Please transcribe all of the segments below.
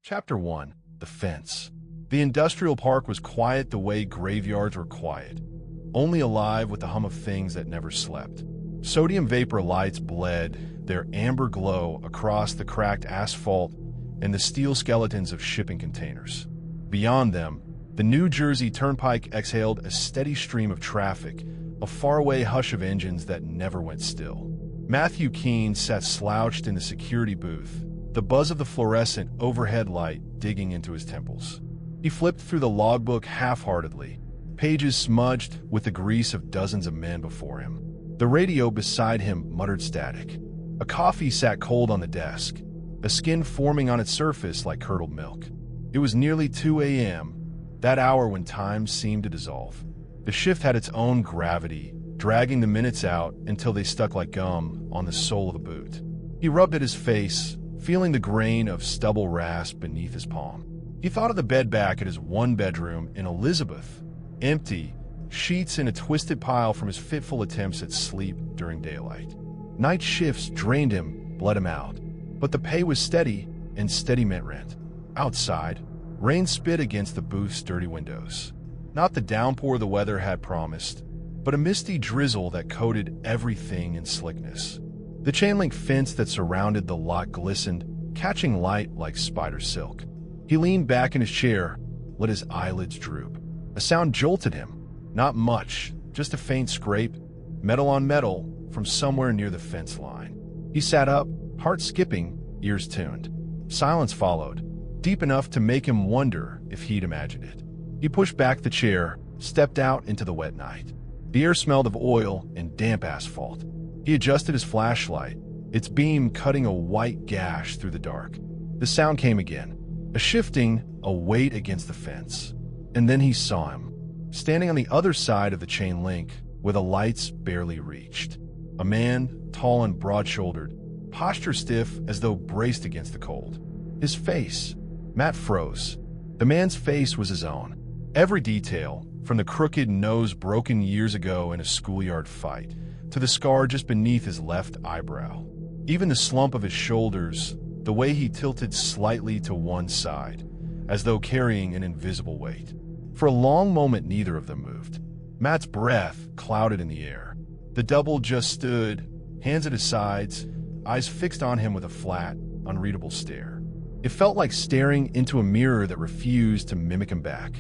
Chapter 1. The Fence. The industrial park was quiet the way graveyards were quiet, only alive with the hum of things that never slept. Sodium vapor lights bled their amber glow across the cracked asphalt and the steel skeletons of shipping containers. Beyond them, the New Jersey Turnpike exhaled a steady stream of traffic, a faraway hush of engines that never went still. Matthew Keene sat slouched in the security booth, the buzz of the fluorescent overhead light digging into his temples. He flipped through the logbook half-heartedly, pages smudged with the grease of dozens of men before him. The radio beside him muttered static. A coffee sat cold on the desk, a skin forming on its surface like curdled milk. It was nearly 2 a.m., that hour when time seemed to dissolve. The shift had its own gravity, dragging the minutes out until they stuck like gum on the sole of the boot. He rubbed at his face, feeling the grain of stubble rasp beneath his palm. He thought of the bed back at his one-bedroom in Elizabeth, empty, sheets in a twisted pile from his fitful attempts at sleep during daylight. Night shifts drained him, bled him out. But the pay was steady, and steady meant rent. Outside, rain spit against the booth's dirty windows. Not the downpour the weather had promised, but a misty drizzle that coated everything in slickness. The chain-link fence that surrounded the lot glistened, catching light like spider silk. He leaned back in his chair, let his eyelids droop. A sound jolted him. Not much, just a faint scrape, metal on metal, from somewhere near the fence line. He sat up, heart skipping, ears tuned. Silence followed, deep enough to make him wonder if he'd imagined it. He pushed back the chair, stepped out into the wet night. The air smelled of oil and damp asphalt. He adjusted his flashlight, its beam cutting a white gash through the dark. The sound came again, a shifting, a weight against the fence. And then he saw him, standing on the other side of the chain link, where the lights barely reached. A man, tall and broad-shouldered, posture stiff as though braced against the cold. His face. Matt froze. The man's face was his own. Every detail, from the crooked nose broken years ago in a schoolyard fight, to the scar just beneath his left eyebrow. Even the slump of his shoulders, the way he tilted slightly to one side, as though carrying an invisible weight. For a long moment, neither of them moved. Matt's breath clouded in the air. The double just stood, hands at his sides, eyes fixed on him with a flat, unreadable stare. It felt like staring into a mirror that refused to mimic him back.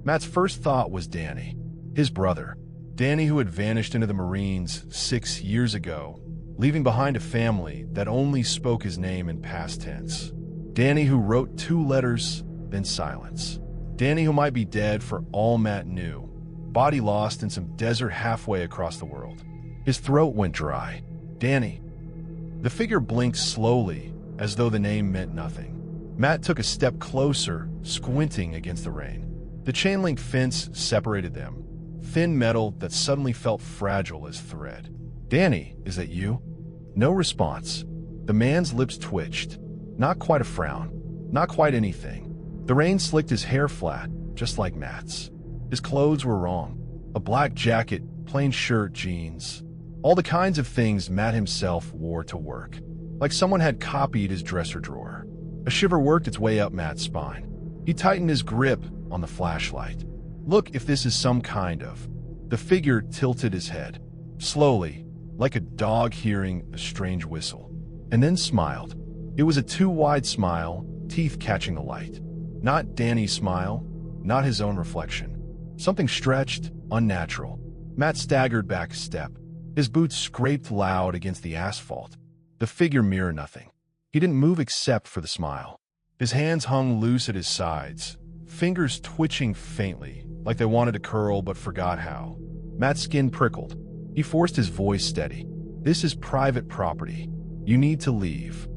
Matt's first thought was Danny, his brother. Danny, who had vanished into the Marines 6 years ago, leaving behind a family that only spoke his name in past tense. Danny, who wrote 2 letters, then silence. Danny, who might be dead for all Matt knew, body lost in some desert halfway across the world. His throat went dry. Danny. The figure blinked slowly, as though the name meant nothing. Matt took a step closer, squinting against the rain. The chain-link fence separated them, thin metal that suddenly felt fragile as thread. Danny, is that you? No response. The man's lips twitched. Not quite a frown. Not quite anything. The rain slicked his hair flat, just like Matt's. His clothes were wrong. A black jacket, plain shirt, jeans. All the kinds of things Matt himself wore to work. Like someone had copied his dresser drawer. A shiver worked its way up Matt's spine. He tightened his grip on the flashlight. Look, if this is some kind of... The figure tilted his head, slowly, like a dog hearing a strange whistle, and then smiled. It was a too wide smile, teeth catching the light. Not Danny's smile, not his own reflection. Something stretched, unnatural. Matt staggered back a step. His boots scraped loud against the asphalt. The figure mirrored nothing. He didn't move except for the smile. His hands hung loose at his sides, fingers twitching faintly, like they wanted to curl but forgot how. Matt's skin prickled. He forced his voice steady. This is private property. You need to leave.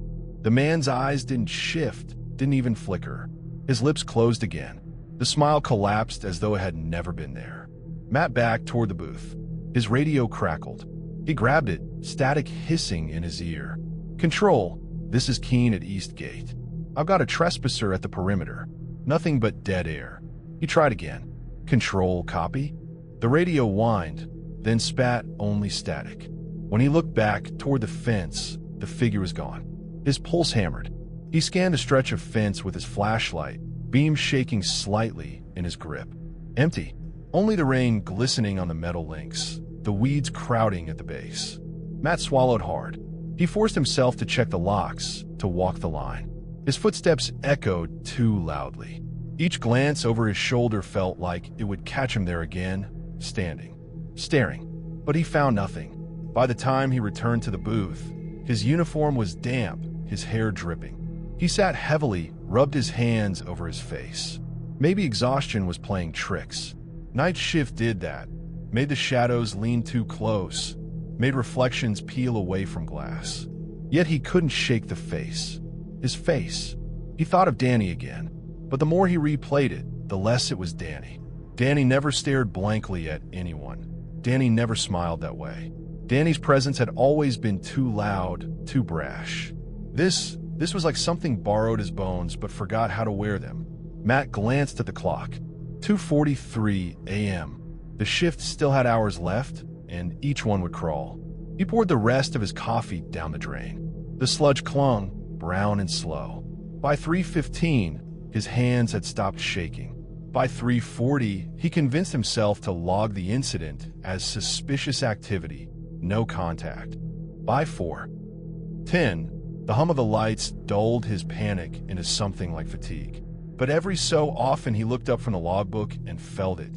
The man's eyes didn't shift, didn't even flicker. His lips closed again. The smile collapsed as though it had never been there. Matt backed toward the booth. His radio crackled. He grabbed it, static hissing in his ear. Control, this is Keene at East Gate. I've got a trespasser at the perimeter. Nothing but dead air. He tried again. Control, copy? The radio whined, then spat only static. When he looked back toward the fence, the figure was gone. His pulse hammered. He scanned a stretch of fence with his flashlight, beam shaking slightly in his grip. Empty. Only the rain glistening on the metal links, the weeds crowding at the base. Matt swallowed hard. He forced himself to check the locks, to walk the line. His footsteps echoed too loudly. Each glance over his shoulder felt like it would catch him there again, standing, staring. But he found nothing. By the time he returned to the booth, his uniform was damp, his hair dripping. He sat heavily, rubbed his hands over his face. Maybe exhaustion was playing tricks. Night shift did that, made the shadows lean too close, made reflections peel away from glass. Yet he couldn't shake the face. His face. He thought of Danny again, but the more he replayed it, the less it was Danny. Danny never stared blankly at anyone. Danny never smiled that way. Danny's presence had always been too loud, too brash. This was like something borrowed his bones but forgot how to wear them. Matt glanced at the clock. 2:43 a.m. The shift still had hours left, and each one would crawl. He poured the rest of his coffee down the drain. The sludge clung, brown and slow. By 3:15, his hands had stopped shaking. By 3:40, he convinced himself to log the incident as suspicious activity, no contact. By 4:10, the hum of the lights dulled his panic into something like fatigue. But every so often he looked up from the logbook and felt it,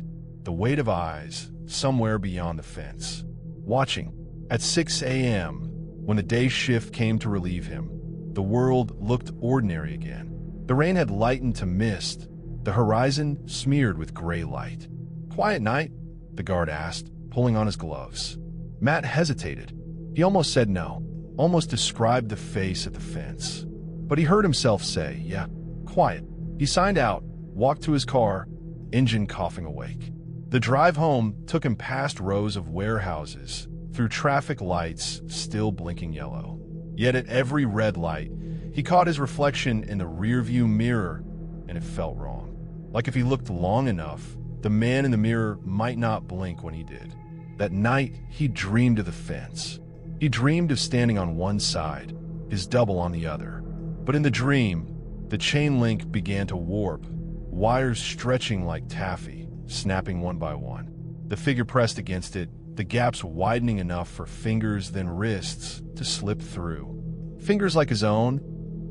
the weight of eyes somewhere beyond the fence. Watching. At 6 a.m., when the day shift came to relieve him, the world looked ordinary again. The rain had lightened to mist, the horizon smeared with gray light. "Quiet night?" the guard asked, pulling on his gloves. Matt hesitated. He almost said no, almost described the face at the fence. But he heard himself say, "Yeah, quiet." He signed out, walked to his car, engine coughing awake. The drive home took him past rows of warehouses, through traffic lights still blinking yellow. Yet at every red light, he caught his reflection in the rearview mirror, and it felt wrong. Like if he looked long enough, the man in the mirror might not blink when he did. That night, he dreamed of the fence. He dreamed of standing on one side, his double on the other. But in the dream, the chain link began to warp, wires stretching like taffy, snapping one by one. The figure pressed against it, the gaps widening enough for fingers then wrists to slip through. Fingers like his own,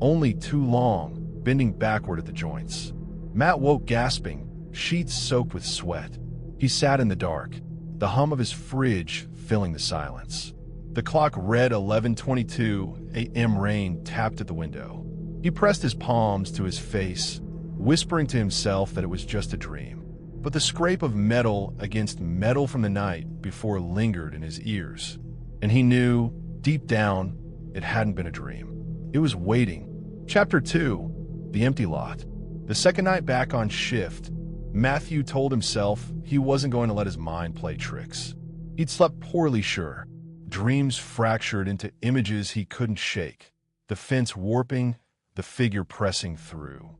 only too long, bending backward at the joints. Matt woke gasping, sheets soaked with sweat. He sat in the dark, the hum of his fridge filling the silence. The clock read 11:22 a.m. Rain tapped at the window. He pressed his palms to his face, whispering to himself that it was just a dream. But the scrape of metal against metal from the night before lingered in his ears. And he knew, deep down, it hadn't been a dream. It was waiting. Chapter 2, The Empty Lot. The second night back on shift, Matthew told himself he wasn't going to let his mind play tricks. He'd slept poorly, sure. Dreams fractured into images he couldn't shake. The fence warping, the figure pressing through.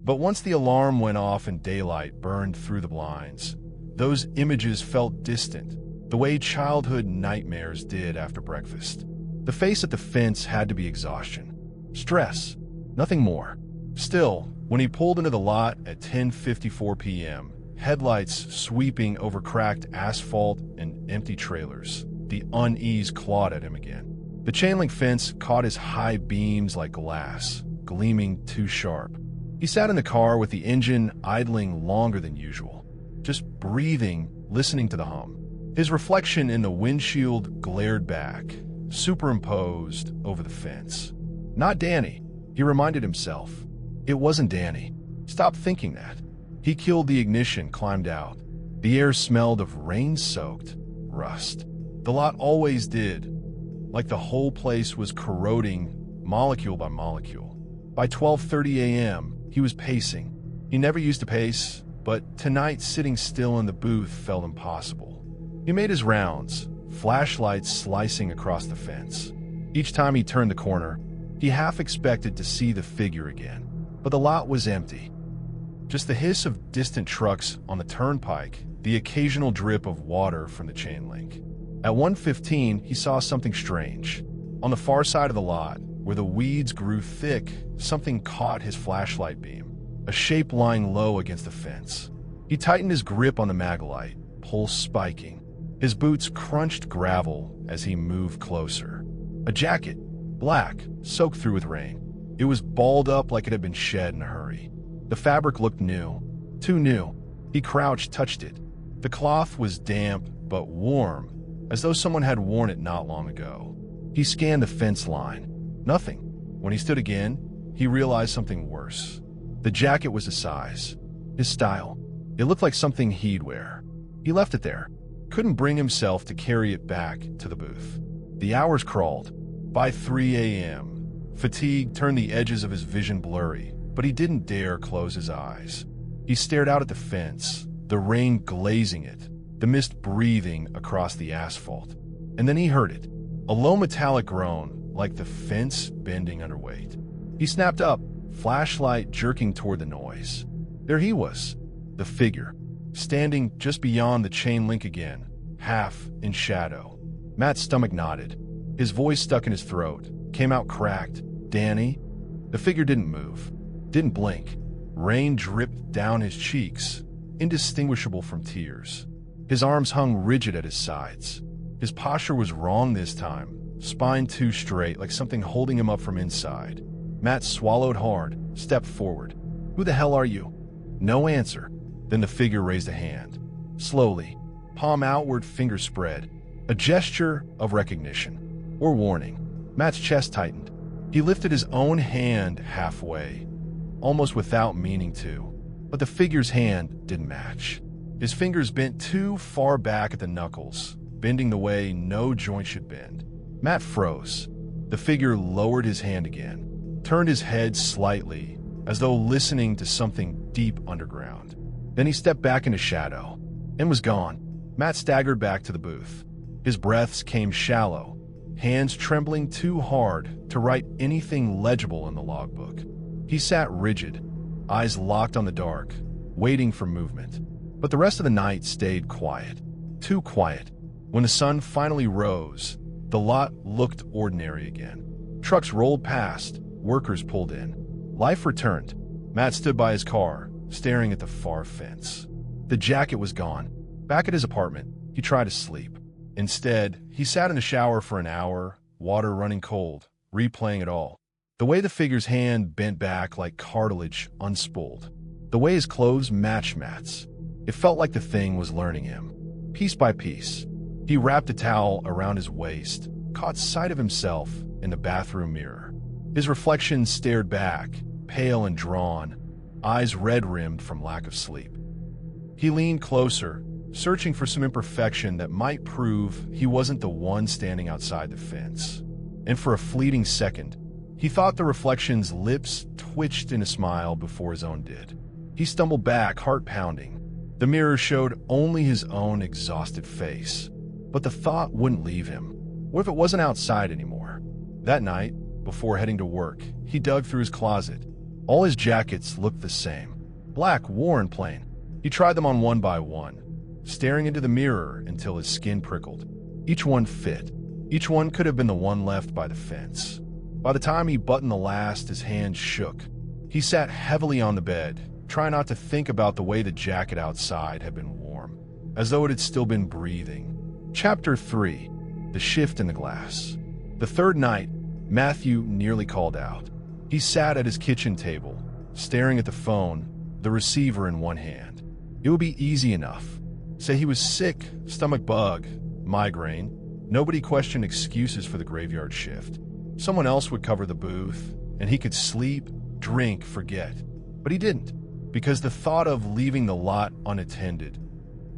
But once the alarm went off and daylight burned through the blinds, those images felt distant, the way childhood nightmares did after breakfast. The face at the fence had to be exhaustion. Stress. Nothing more. Still, when he pulled into the lot at 10:54 p.m., headlights sweeping over cracked asphalt and empty trailers, the unease clawed at him again. The chain-link fence caught his high beams like glass, gleaming too sharp. He sat in the car with the engine idling longer than usual, just breathing, listening to the hum. His reflection in the windshield glared back, superimposed over the fence. Not Danny, he reminded himself. It wasn't Danny. Stop thinking that. He killed the ignition, climbed out. The air smelled of rain-soaked rust. The lot always did, like the whole place was corroding molecule by molecule. By 12:30 a.m., he was pacing. He never used to pace, but tonight sitting still in the booth felt impossible. He made his rounds, flashlights slicing across the fence. Each time he turned the corner, he half expected to see the figure again. But the lot was empty. Just the hiss of distant trucks on the turnpike, the occasional drip of water from the chain link. At 1:15, he saw something strange. On the far side of the lot, Where the weeds grew thick, something caught his flashlight beam, a shape lying low against the fence. He tightened his grip on the maglite, pulse spiking. His boots crunched gravel as he moved closer. A jacket, black, soaked through with rain. It was balled up like it had been shed in a hurry. The fabric looked new, too new. He crouched, touched it. The cloth was damp but warm, as though someone had worn it not long ago. He scanned the fence line. Nothing. When he stood again, he realized something worse. The jacket was his size, his style. It looked like something he'd wear. He left it there. Couldn't bring himself to carry it back to the booth. The hours crawled. By 3 a.m., fatigue turned the edges of his vision blurry, but he didn't dare close his eyes. He stared out at the fence, the rain glazing it, the mist breathing across the asphalt. And then he heard it, a low metallic groan, like the fence bending underweight. He snapped up, flashlight jerking toward the noise. There he was, the figure, standing just beyond the chain link again, half in shadow. Matt's stomach knotted. His voice stuck in his throat, came out cracked. "Danny?" The figure didn't move, didn't blink. Rain dripped down his cheeks, indistinguishable from tears. His arms hung rigid at his sides. His posture was wrong this time, spine too straight, like something holding him up from inside. Matt swallowed hard, stepped forward. "Who the hell are you?" No answer. Then the figure raised a hand. Slowly, palm outward, finger spread. A gesture of recognition. Or warning. Matt's chest tightened. He lifted his own hand halfway, almost without meaning to. But the figure's hand didn't match. His fingers bent too far back at the knuckles, bending the way no joint should bend. Matt froze. The figure lowered his hand again, turned his head slightly, as though listening to something deep underground. Then he stepped back into shadow, and was gone. Matt staggered back to the booth. His breaths came shallow, hands trembling too hard to write anything legible in the logbook. He sat rigid, eyes locked on the dark, waiting for movement. But the rest of the night stayed quiet. Too quiet. When the sun finally rose, the lot looked ordinary again. Trucks rolled past, workers pulled in. Life returned. Matt stood by his car, staring at the far fence. The jacket was gone. Back at his apartment, he tried to sleep. Instead, he sat in the shower for an hour, water running cold, replaying it all. The way the figure's hand bent back like cartilage unspooled. The way his clothes matched Matt's. It felt like the thing was learning him. Piece by piece, he wrapped a towel around his waist, caught sight of himself in the bathroom mirror. His reflection stared back, pale and drawn, eyes red-rimmed from lack of sleep. He leaned closer, searching for some imperfection that might prove he wasn't the one standing outside the fence. And for a fleeting second, he thought the reflection's lips twitched in a smile before his own did. He stumbled back, heart pounding. The mirror showed only his own exhausted face. But the thought wouldn't leave him. What if it wasn't outside anymore? That night, before heading to work, he dug through his closet. All his jackets looked the same. Black, worn, plain. He tried them on one by one, staring into the mirror until his skin prickled. Each one fit. Each one could have been the one left by the fence. By the time he buttoned the last, his hands shook. He sat heavily on the bed, trying not to think about the way the jacket outside had been warm, as though it had still been breathing. Chapter 3. The Shift in the Glass. The third night, Matthew nearly called out. He sat at his kitchen table, staring at the phone, the receiver in one hand. It would be easy enough. Say he was sick, stomach bug, migraine. Nobody questioned excuses for the graveyard shift. Someone else would cover the booth, and he could sleep, drink, forget. But he didn't, because the thought of leaving the lot unattended,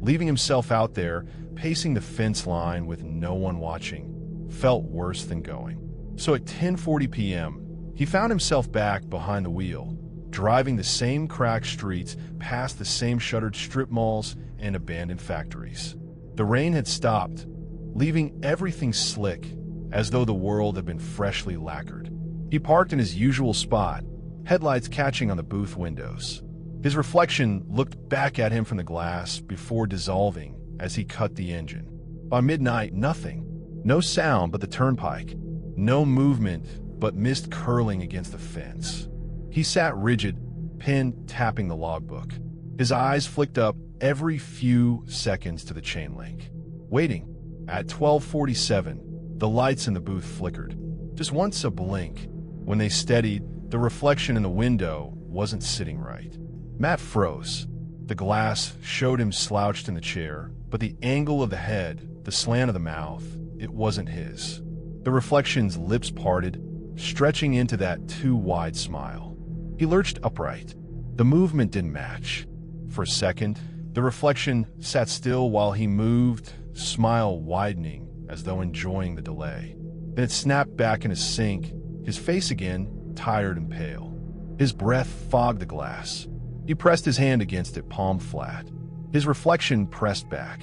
leaving himself out there, pacing the fence line with no one watching, felt worse than going. So at 10:40 p.m., he found himself back behind the wheel, driving the same cracked streets, past the same shuttered strip malls and abandoned factories. The rain had stopped, leaving everything slick, as though the world had been freshly lacquered. He parked in his usual spot, headlights catching on the booth windows. His reflection looked back at him from the glass before dissolving as he cut the engine. By midnight, nothing. No sound but the turnpike. No movement but mist curling against the fence. He sat rigid, pen tapping the logbook. His eyes flicked up every few seconds to the chain link. Waiting. At 12:47, the lights in the booth flickered. Just once a blink. When they steadied, the reflection in the window wasn't sitting right. Matt froze. The glass showed him slouched in the chair, but the angle of the head, the slant of the mouth, it wasn't his. The reflection's lips parted, stretching into that too wide smile. He lurched upright. The movement didn't match. For a second, the reflection sat still while he moved, smile widening as though enjoying the delay. Then it snapped back in his sink, his face again, tired and pale. His breath fogged the glass. He pressed his hand against it, palm flat. His reflection pressed back.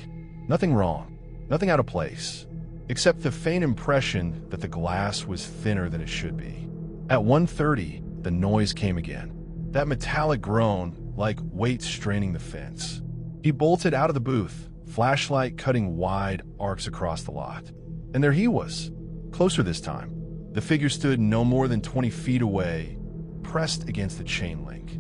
Nothing wrong, nothing out of place, except the faint impression that the glass was thinner than it should be. At 1:30, the noise came again. That metallic groan, like weight straining the fence. He bolted out of the booth, flashlight cutting wide arcs across the lot. And there he was, closer this time. The figure stood no more than 20 feet away, pressed against the chain link.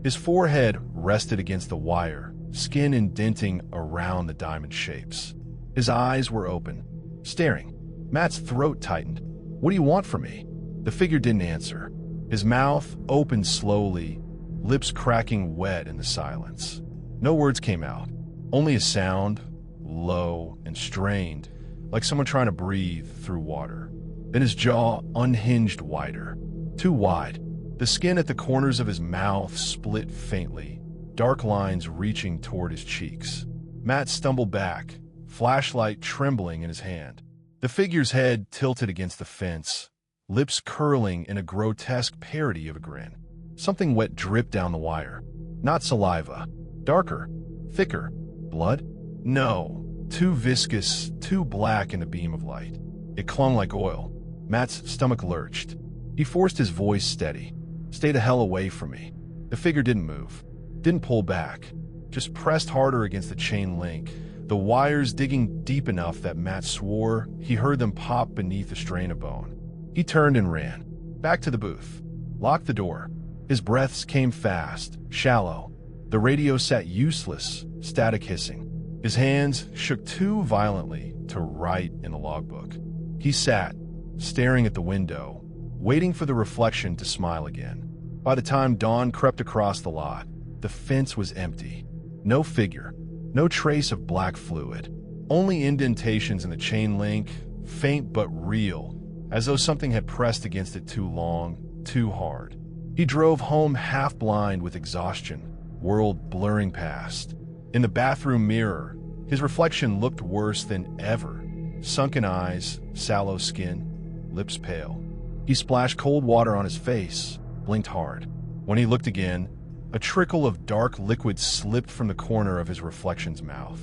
His forehead rested against the wire, skin indenting around the diamond shapes. His eyes were open, staring. Matt's throat tightened. "What do you want from me?" The figure didn't answer. His mouth opened slowly, lips cracking wet in the silence. No words came out, only a sound, low and strained, like someone trying to breathe through water. Then his jaw unhinged wider, too wide. The skin at the corners of his mouth split faintly, dark lines reaching toward his cheeks. Matt stumbled back, flashlight trembling in his hand. The figure's head tilted against the fence, lips curling in a grotesque parody of a grin. Something wet dripped down the wire. Not saliva. Darker. Thicker. Blood? No. Too viscous, too black in the beam of light. It clung like oil. Matt's stomach lurched. He forced his voice steady. "Stay the hell away from me." The figure didn't move. Didn't pull back. Just pressed harder against the chain link, the wires digging deep enough that Matt swore he heard them pop beneath the strain of bone. He turned and ran. Back to the booth. Locked the door. His breaths came fast, shallow. The radio sat useless, static hissing. His hands shook too violently to write in the logbook. He sat, staring at the window, waiting for the reflection to smile again. By the time dawn crept across the lot, the fence was empty. No figure, no trace of black fluid. Only indentations in the chain link, faint but real, as though something had pressed against it too long, too hard. He drove home half blind with exhaustion, world blurring past. In the bathroom mirror, his reflection looked worse than ever. Sunken eyes, sallow skin, lips pale. He splashed cold water on his face, blinked hard. When he looked again, a trickle of dark liquid slipped from the corner of his reflection's mouth.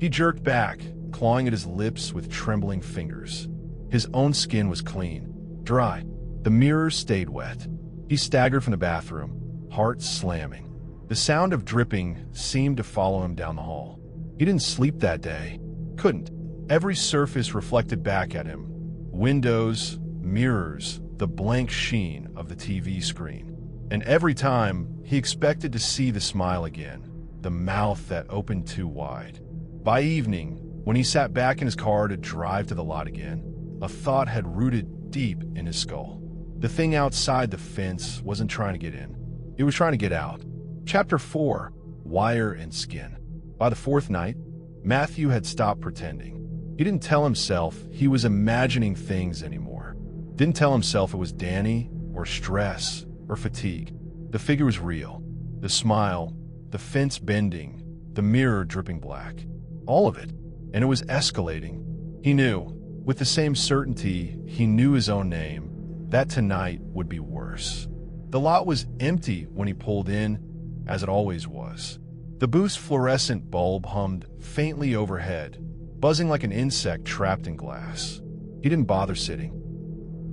He jerked back, clawing at his lips with trembling fingers. His own skin was clean, dry. The mirror stayed wet. He staggered from the bathroom, heart slamming. The sound of dripping seemed to follow him down the hall. He didn't sleep that day. Couldn't. Every surface reflected back at him. Windows, mirrors, the blank sheen of the TV screen. And every time, he expected to see the smile again, the mouth that opened too wide. By evening, when he sat back in his car to drive to the lot again, a thought had rooted deep in his skull. The thing outside the fence wasn't trying to get in. It was trying to get out. Chapter 4, Wire and Skin. By the fourth night, Matthew had stopped pretending. He didn't tell himself he was imagining things anymore. Didn't tell himself it was Danny, or stress, or fatigue. The figure was real. The smile, the fence bending, the mirror dripping black. All of it. And it was escalating. He knew, with the same certainty he knew his own name, that tonight would be worse. The lot was empty when he pulled in, as it always was. The booth's fluorescent bulb hummed faintly overhead, buzzing like an insect trapped in glass. He didn't bother sitting.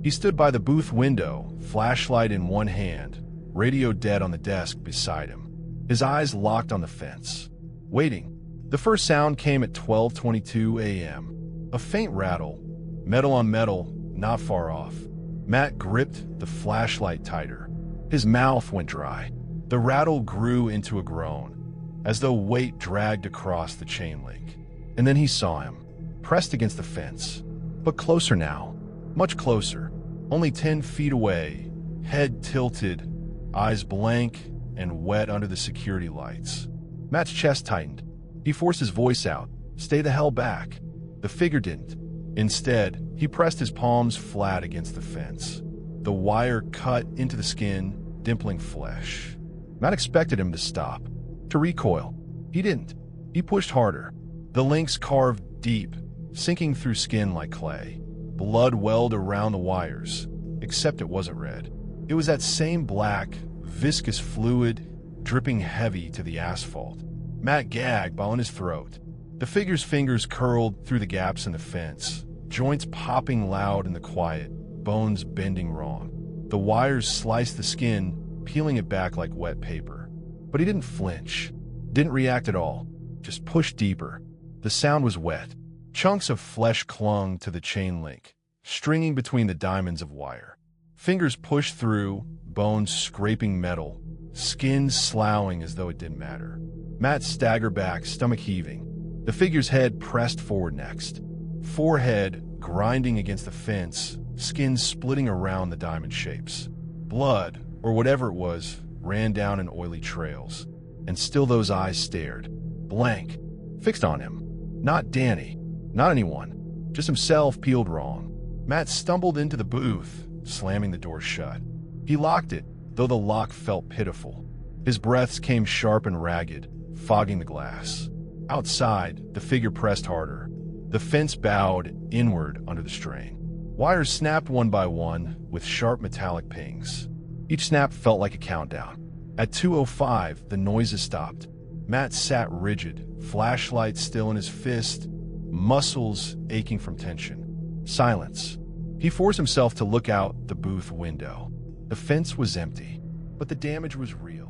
He stood by the booth window, flashlight in one hand, radio dead on the desk beside him. His eyes locked on the fence, waiting. The first sound came at 12:22 a.m. A faint rattle, metal on metal, not far off. Matt gripped the flashlight tighter. His mouth went dry. The rattle grew into a groan, as though weight dragged across the chain link. And then he saw him, pressed against the fence. But closer now, much closer, only 10 feet away, head tilted, eyes blank and wet under the security lights. Matt's chest tightened. He forced his voice out. "Stay the hell back." The figure didn't. Instead, he pressed his palms flat against the fence. The wire cut into the skin, dimpling flesh. Matt expected him to stop, to recoil. He didn't. He pushed harder. The links carved deep, sinking through skin like clay. Blood welled around the wires, except it wasn't red. It was that same black, viscous fluid, dripping heavy to the asphalt. Matt gagged while in his throat. The figure's fingers curled through the gaps in the fence, joints popping loud in the quiet, bones bending wrong. The wires sliced the skin, peeling it back like wet paper. But he didn't flinch, didn't react at all, just pushed deeper. The sound was wet. Chunks of flesh clung to the chain link, stringing between the diamonds of wire. Fingers pushed through, bones scraping metal, skin sloughing as though it didn't matter. Matt staggered back, stomach heaving. The figure's head pressed forward next. Forehead grinding against the fence, skin splitting around the diamond shapes. Blood, or whatever it was, ran down in oily trails. And still those eyes stared, blank, fixed on him. Not Danny, not anyone, just himself peeled wrong. Matt stumbled into the booth, slamming the door shut. He locked it, though the lock felt pitiful. His breaths came sharp and ragged, fogging the glass. Outside, the figure pressed harder. The fence bowed inward under the strain. Wires snapped one by one with sharp metallic pings. Each snap felt like a countdown. At 2:05, the noises stopped. Matt sat rigid, flashlight still in his fist, muscles aching from tension. Silence. He forced himself to look out the booth window. The fence was empty, but the damage was real.